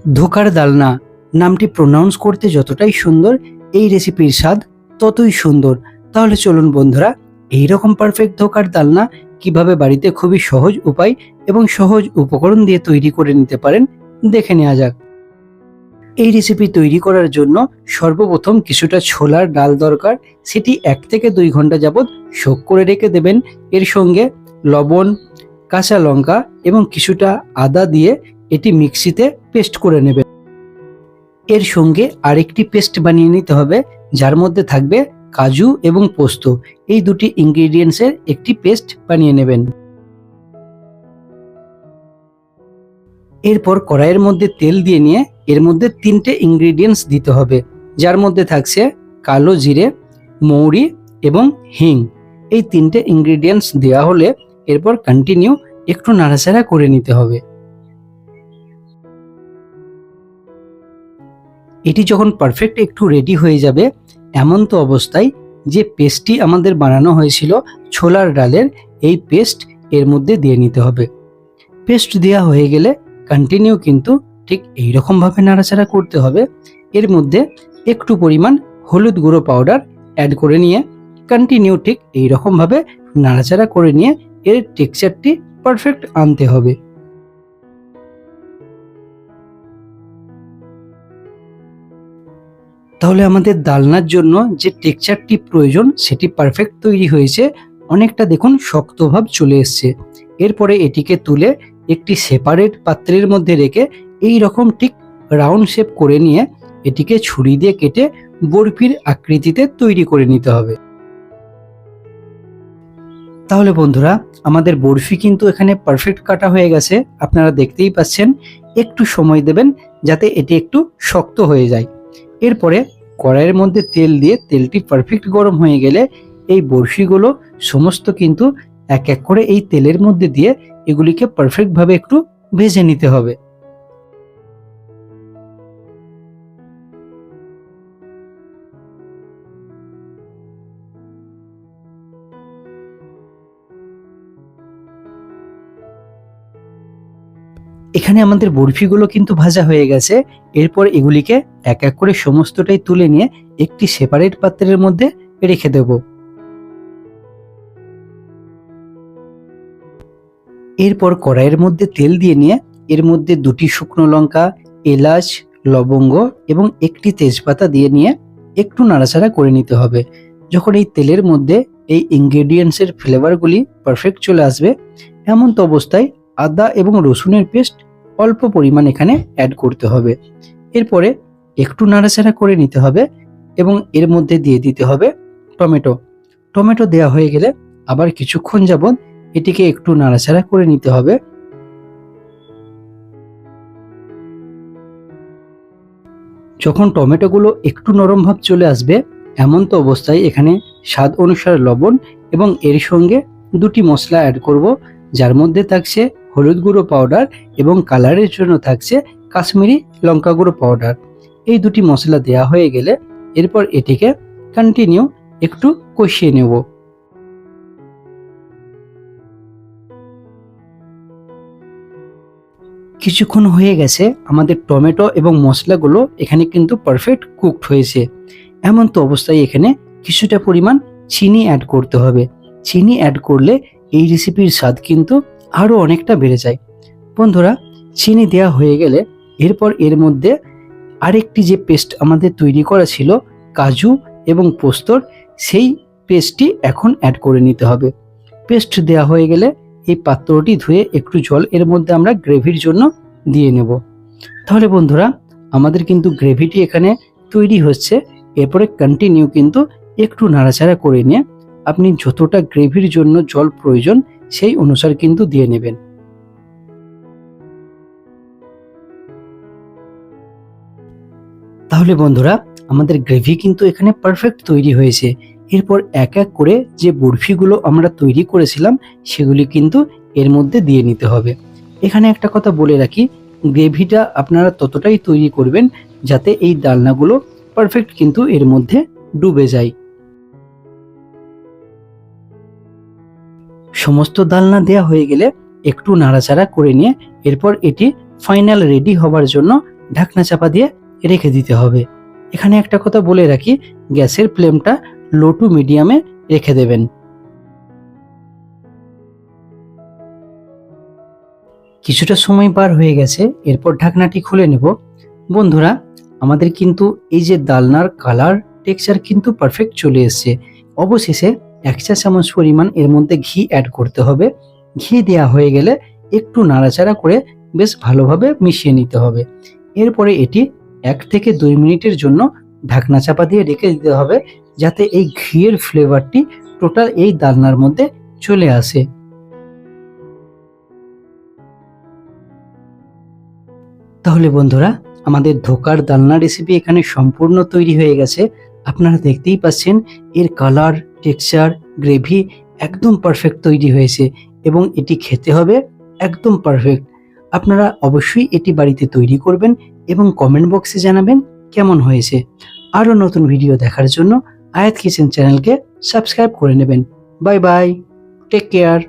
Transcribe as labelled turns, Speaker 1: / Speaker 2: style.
Speaker 1: ধোকার ডালনা নামটি প্রোনাউন্স করতে যতটাই সুন্দর, এই রেসিপির স্বাদ ততই সুন্দর। তাহলে চলুন বন্ধুরা, এইরকম পারফেক্ট ধোকার ডালনা কিভাবে বাড়িতে খুবই সহজ উপায় এবং সহজ উপকরণ দিয়ে তৈরি করে নিতে পারেন দেখে নেওয়া যাক। এই রেসিপি তৈরি করার জন্য সর্বপ্রথম কিছুটা ছোলার ডাল দরকার। সেটি 1 থেকে 2 ঘন্টা যাবৎ সোক করে রেখে দেবেন। এর সঙ্গে লবণ, কাঁচা লঙ্কা এবং কিছুটা আদা দিয়ে এটি মিক্সিতে পেস্ট করে নেবেন। এর সঙ্গে আরেকটি পেস্ট বানিয়ে নিতে হবে, যার মধ্যে থাকবে কাজু এবং পোস্ত। এই দুটি ইনগ্রেডিয়েন্টসের একটি পেস্ট বানিয়ে নেবেন। এরপর কড়াইয়ের মধ্যে তেল দিয়ে নিয়ে এর মধ্যে 3টে ইনগ্রেডিয়েন্টস দিতে হবে, যার মধ্যে থাকছে কালো জিরে, মৌরি এবং হিং। এই 3টে ইনগ্রেডিয়েন্টস দেওয়া হলে এরপর কন্টিনিউ একটু নাড়াচাড়া করে নিতে হবে। এটি যখন পারফেক্ট একটু রেডি হয়ে যাবে, এমন তো অবস্থায় যে পেস্টটি আমাদের বানানো হয়েছিল ছোলার ডালের, এই পেস্ট এর মধ্যে দিয়ে নিতে হবে। পেস্ট দেওয়া হয়ে গেলে কন্টিনিউ কিন্তু ঠিক এইরকমভাবে নাড়াচাড়া করতে হবে। এর মধ্যে একটু পরিমাণ হলুদ গুঁড়ো পাউডার অ্যাড করে নিয়ে কন্টিনিউ ঠিক এইরকমভাবে নাড়াচাড়া করে নিয়ে এর টেক্সচারটি পারফেক্ট আনতে হবে। তাহলে আমাদের ডালনার জন্য যে টেক্সচারটি প্রয়োজন সেটি পারফেক্ট তৈরি হয়েছে। অনেকটা দেখুন শক্ত ভাব চলে এসছে। এরপরে এটিকে তুলে একটি সেপারেট পাত্রের মধ্যে রেখে এই রকম ঠিক রাউন্ড শেপ করে নিয়ে এটিকে ছুরি দিয়ে কেটে বরফির আকৃতিতে তৈরি করে নিতে হবে। তাহলে বন্ধুরা, আমাদের বরফি কিন্তু এখানে পারফেক্ট কাটা হয়ে গেছে, আপনারা দেখতেই পাচ্ছেন। একটু সময় দেবেন যাতে এটি একটু শক্ত হয়ে যায়। এরপরে কড়াইয়ের মধ্যে তেল দিয়ে তেলটি পারফেক্ট গরম হয়ে গেলে এই বরফিগুলো সমস্ত কিন্তু এক এক করে এই তেলের মধ্যে দিয়ে এগুলিকে পারফেক্টভাবে একটু ভেজে নিতে হবে। এখানে আমাদের বরফিগুলো কিন্তু ভাজা হয়ে গেছে। এরপর এগুলিকে এক এক করে সমস্তটাই তুলে নিয়ে একটি সেপারেট পাত্রের মধ্যে রেখে দেব। এরপর কড়াইয়ের মধ্যে তেল দিয়ে নিয়ে এর মধ্যে 2টি শুকনো লঙ্কা, এলাচ, লবঙ্গ এবং একটি তেজপাতা দিয়ে নিয়ে একটু নাড়াচাড়া করে নিতে হবে। যখন এই তেলের মধ্যে এই ইনগ্রেডিয়েন্টসের ফ্লেভারগুলি পারফেক্ট চলে আসবে, এমন তো অবস্থায় আদা এবং রসুনের পেস্ট অল্প পরিমাণ এখানে অ্যাড করতে হবে। এরপরে একটু নাড়াচাড়া করে নিতে হবে এবং এর মধ্যে দিয়ে দিতে হবে টমেটো। টমেটো দেওয়া হয়ে গেলে আবার কিছুক্ষণ যাবত এটিকে একটু নাড়াচাড়া করে নিতে হবে। যখন টমেটোগুলো একটু নরম ভাব চলে আসবে, এমন তো অবস্থায় এখানে স্বাদ অনুসারে লবণ এবং এর সঙ্গে 2টি মশলা অ্যাড করব, যার মধ্যে থাকছে হলুদ গুঁড়ো পাউডার এবং কালারের জন্য থাকছে কাশ্মীরি লঙ্কা গুঁড়ো পাউডার। এই 2টি মশলা দেওয়া হয়ে গেলে এরপর এটিকে কন্টিনিউ একটু কষিয়ে নেব। কিছুক্ষণ হয়ে গেছে, আমাদের টমেটো এবং মশলাগুলো এখানে কিন্তু পারফেক্ট কুকড হয়েছে। এমন তো অবস্থায় এখানে কিছুটা পরিমাণ চিনি অ্যাড করতে হবে। চিনি অ্যাড করলে এই রেসিপির স্বাদ কিন্তু আরও অনেকটা বেড়ে যায়। বন্ধুরা, চিনি দেওয়া হয়ে গেলে এরপর এর মধ্যে আরেকটি যে পেস্ট আমাদের তৈরি করা ছিল কাজু এবং পোস্তর, সেই পেস্টটি এখন অ্যাড করে নিতে হবে। পেস্ট দেওয়া হয়ে গেলে এই পাত্রটি ধুয়ে একটু জল এর মধ্যে আমরা গ্রেভির জন্য দিয়ে নেব। তাহলে বন্ধুরা, আমাদের কিন্তু গ্রেভিটি এখানে তৈরি হচ্ছে। এরপরে কন্টিনিউ কিন্তু একটু নাড়াচাড়া করে নিয়ে আপনি যতটা গ্রেভির জন্য জল প্রয়োজন সেই অনুসারে কিন্তু দিয়ে নেবেন। তাহলে বন্ধুরা, আমাদের গ্রেভি কিন্তু এখানে পারফেক্ট তৈরি হয়েছে। এরপর এক এক করে যে বরফিগুলো আমরা তৈরি করেছিলাম সেগুলি কিন্তু এর মধ্যে দিয়ে নিতে হবে। এখানে একটা কথা বলে রাখি, গ্রেভিটা আপনারা ততটাই তৈরি করবেন যাতে এই ডালনাগুলো পারফেক্ট কিন্তু এর মধ্যে ডুবে যায়। সমস্ত ডালনা দেওয়া হয়ে গেলে একটু নাড়াচাড়া করে নিয়ে এরপর এটি ফাইনাল রেডি হবার জন্য ঢাকনা চাপা দিয়ে রেখে দিতে হবে। এখানে একটা কথা বলে রাখি, গ্যাসের ফ্লেমটা লো টু মিডিয়ামে রেখে দেবেন। কিছুটা সময় পার হয়ে গেছে, এরপর ঢাকনাটি খুলে নেব। বন্ধুরা, আমাদের কিন্তু এই যে ডালনার কালার টেক্সচার কিন্তু পারফেক্ট চলে এসেছে। অবশেষে 1 চা চামচ পরিমাণ এর মধ্যে ঘি অ্যাড করতে হবে। ঘি দেওয়া হয়ে গেলে একটু নাড়াচাড়া করে বেশ ভালোভাবে মিশিয়ে নিতে হবে। এরপরে এটি 1 থেকে 2 মিনিটের জন্য ঢাকনা চাপা দিয়ে রেখে দিতে হবে, যাতে এই ঘিয়ের ফ্লেভারটি টোটাল এই ডালনার মধ্যে চলে আসে। তাহলে বন্ধুরা, আমাদের ধোকার ডালনা রেসিপি এখানে সম্পূর্ণ তৈরি হয়ে গেছে। আপনারা দেখতেই পাচ্ছেন এর কালার, টেক্সচার, গ্রেভি একদম পারফেক্ট তৈরি হয়েছে এবং এটি খেতে হবে একদম পারফেক্ট। আপনারা অবশ্যই এটি বাড়িতে তৈরি করবেন এবং কমেন্ট বক্সে জানাবেন কেমন হয়েছে। আরও নতুন ভিডিও দেখার জন্য আয়াত কিচেন চ্যানেলকে সাবস্ক্রাইব করে নেবেন। Bye bye, take care.